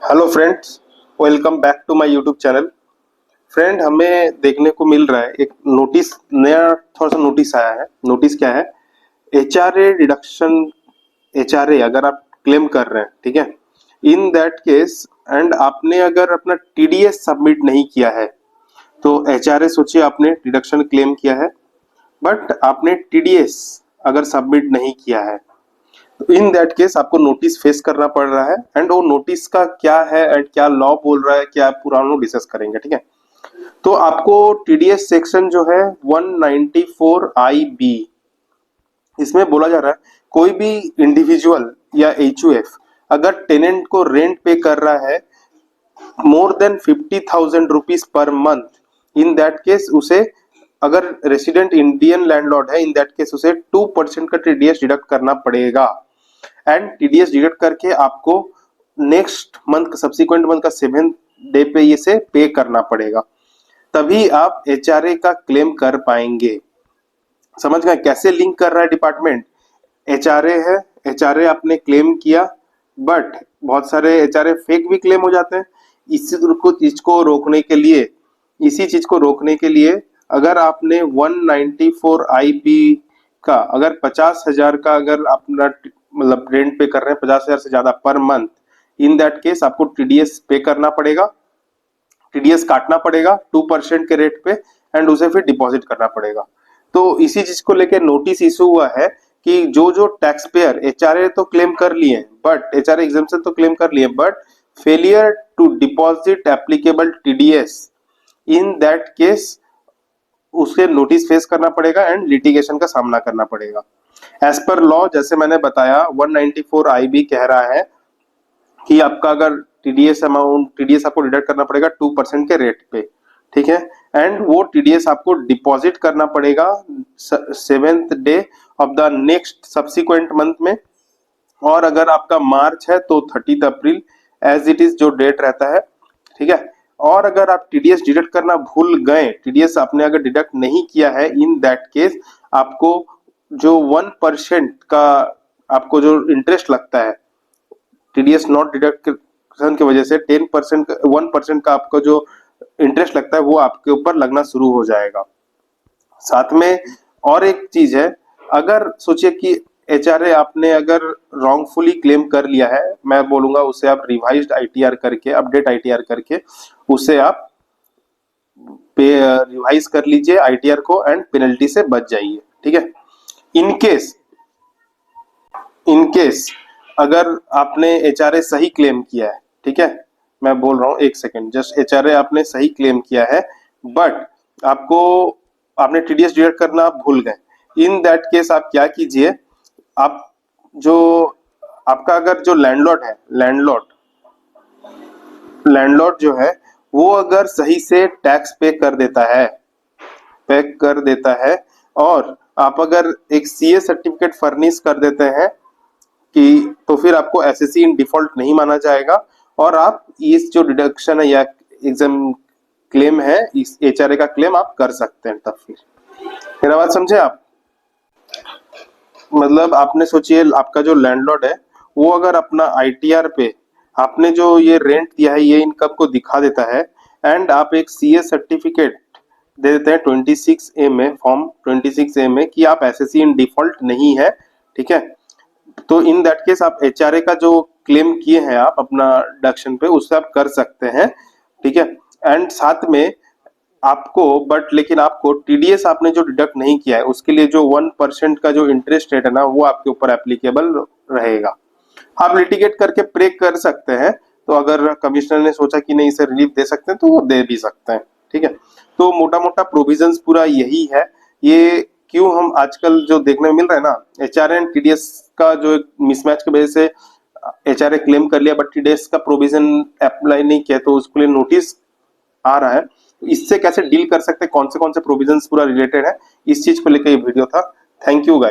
Hello friends, welcome back to my YouTube channel. Friend, हमें देखने को मिल रहा है एक नोटिस, नया थोड़ा सा नोटिस आया है। नोटिस क्या है? HRA deduction. एचआरए अगर आप क्लेम कर रहे हैं, ठीक है, इन दैट केस एंड आपने अगर अपना टीडीएस सबमिट नहीं किया है तो एचआरए, सोचिए आपने डिडक्शन क्लेम किया है बट आपने टीडीएस अगर सबमिट नहीं किया है तो इन दैट केस आपको नोटिस फेस करना पड़ रहा है। एंड वो नोटिस का क्या है एंड क्या लॉ बोल रहा है, क्या पूरा हम लोग डिस्कस करेंगे, ठीक है। तो आपको टीडीएस सेक्शन जो है 194 आई बी, इसमें बोला जा रहा है कोई भी इंडिविजुअल या एचयूएफ अगर टेनेंट को रेंट पे कर रहा है more than 50,000 rupees per month, in that case उसे, अगर रेसिडेंट इंडियन लैंडलॉर्ड है, इन दैट केस उसे 2% का टीडीएस डिडक्ट करना पड़ेगा। एंड टीडीएस डिडक्ट करके आपको नेक्स्ट मंथ, सब्सिक्वेंट मंथ का 7th डे पे ये से पे करना पड़ेगा, तभी आप एचआरए का क्लेम कर पाएंगे। समझ गए कैसे लिंक कर रहा है डिपार्टमेंट? एचआरए है, एचआरए आपने क्लेम किया बट बहुत सारे एचआरए फेक भी क्लेम हो जाते हैं। चीज को रोकने के लिए, इसी चीज को रोकने के लिए अगर आपने 194 आईबी का अगर 50,000 का अगर अपना मतलब रेंट पे कर रहे हैं, 50,000 से ज्यादा per month, in that case आपको टीडीएस पे करना पड़ेगा, टीडीएस काटना पड़ेगा 2% के रेट पे एंड उसे फिर डिपॉजिट करना पड़ेगा। तो इसी चीज को लेकर नोटिस इशू हुआ है कि जो जो टैक्स पेयर एचआरए तो क्लेम कर लिए बट एचआरए एग्जम्पशन तो क्लेम कर लिए but failure to deposit applicable TDS, in that case उसे नोटिस फेस करना पड़ेगा एंड लिटिगेशन का सामना करना पड़ेगा। एज पर लॉ, जैसे मैंने बताया, 194 आईबी कह रहा है कि आपका अगर टीडीएस अमाउंट, टीडीएस आपको डिडक्ट करना पड़ेगा 2% के रेट पे, ठीक है। एंड वो टीडीएस आपको डिपॉजिट करना पड़ेगा 7th day of the next subsequent month में। और अगर आपका मार्च है तो 30 अप्रैल एज इट इज जो डेट रहता है, ठीक है। और अगर आप टीडीएस डिडक्ट करना भूल गए, टीडीएस आपने अगर डिडक्ट नहीं किया है, इन दैट केस आपको जो 1% का आपको जो इंटरेस्ट लगता है टीडीएस नॉट डिडक्शन की वजह से 10% 1% का आपका जो इंटरेस्ट लगता है वो आपके ऊपर लगना शुरू हो जाएगा। साथ में और एक चीज है, अगर सोचिए कि एचआरए आपने अगर रॉन्गफुली क्लेम कर लिया है, मैं बोलूंगा उसे आप रिवाइज्ड आईटीआर करके, अपडेट आईटीआर करके उसे आप पे रिवाइज कर लीजिए आईटीआर को एंड पेनल्टी से बच जाइए, ठीक है। इनकेस इनकेस अगर आपने एचआरए सही क्लेम किया है, ठीक है, मैं बोल रहा हूँ एक सेकेंड, जस्ट एचआरए आपने सही क्लेम किया है बट आपको, आपने टीडीएस डिडक्ट करना आप भूल गए, इन दैट केस आप क्या कीजिए, आप जो आपका अगर जो लैंडलॉर्ड है, लैंडलॉर्ड जो है वो अगर सही से टैक्स पे कर देता है और आप अगर एक सीए सर्टिफिकेट फर्निश कर देते हैं कि, तो फिर आपको एसएससी इन डिफॉल्ट नहीं माना जाएगा और आप इस जो डिडक्शन है या एग्जाम क्लेम है, इस एचआरए का क्लेम आप कर सकते हैं। तब फिर मेरा बात समझे आप? मतलब आपने सोचिए आपका जो लैंडलॉर्ड है वो अगर अपना आईटीआर पे आपने जो ये रेंट दिया है ये इनकम को दिखा देता है एंड आप एक सीए सर्टिफिकेट दे देते हैं 26A में, फॉर्म 26A में, कि आप एसएससी इन डिफॉल्ट नहीं है, ठीक है, तो इन दैट केस आप एचआरए का जो क्लेम किए हैं आप अपना डिडक्शन पे, उससे आप कर सकते हैं, ठीक है। एंड साथ में आपको, बट लेकिन आपको टीडीएस आपने जो डिडक्ट नहीं किया है उसके लिए जो 1% का जो इंटरेस्ट रेट है ना वो आपके ऊपर एप्लीकेबल रहेगा। आप लिटिगेट करके प्रे कर सकते हैं, तो अगर कमिश्नर ने सोचा कि नहीं इसे रिलीफ दे सकते हैं तो वो दे भी सकते हैं, ठीक है। तो मोटा मोटा प्रोविजंस पूरा यही है। ये क्यों हम आजकल जो देखने में मिल रहा है ना, एचआरए एंड टीडीएस का जो एक मिसमैच की वजह से एचआरए क्लेम कर लिया बट टीडीएस का प्रोविजन अप्लाई नहीं किया तो उसके लिए नोटिस आ रहा है। इससे कैसे डील कर सकते हैं, कौन से प्रोविजंस पूरा रिलेटेड है, इस चीज को लेकर ये वीडियो था। Thank you guys.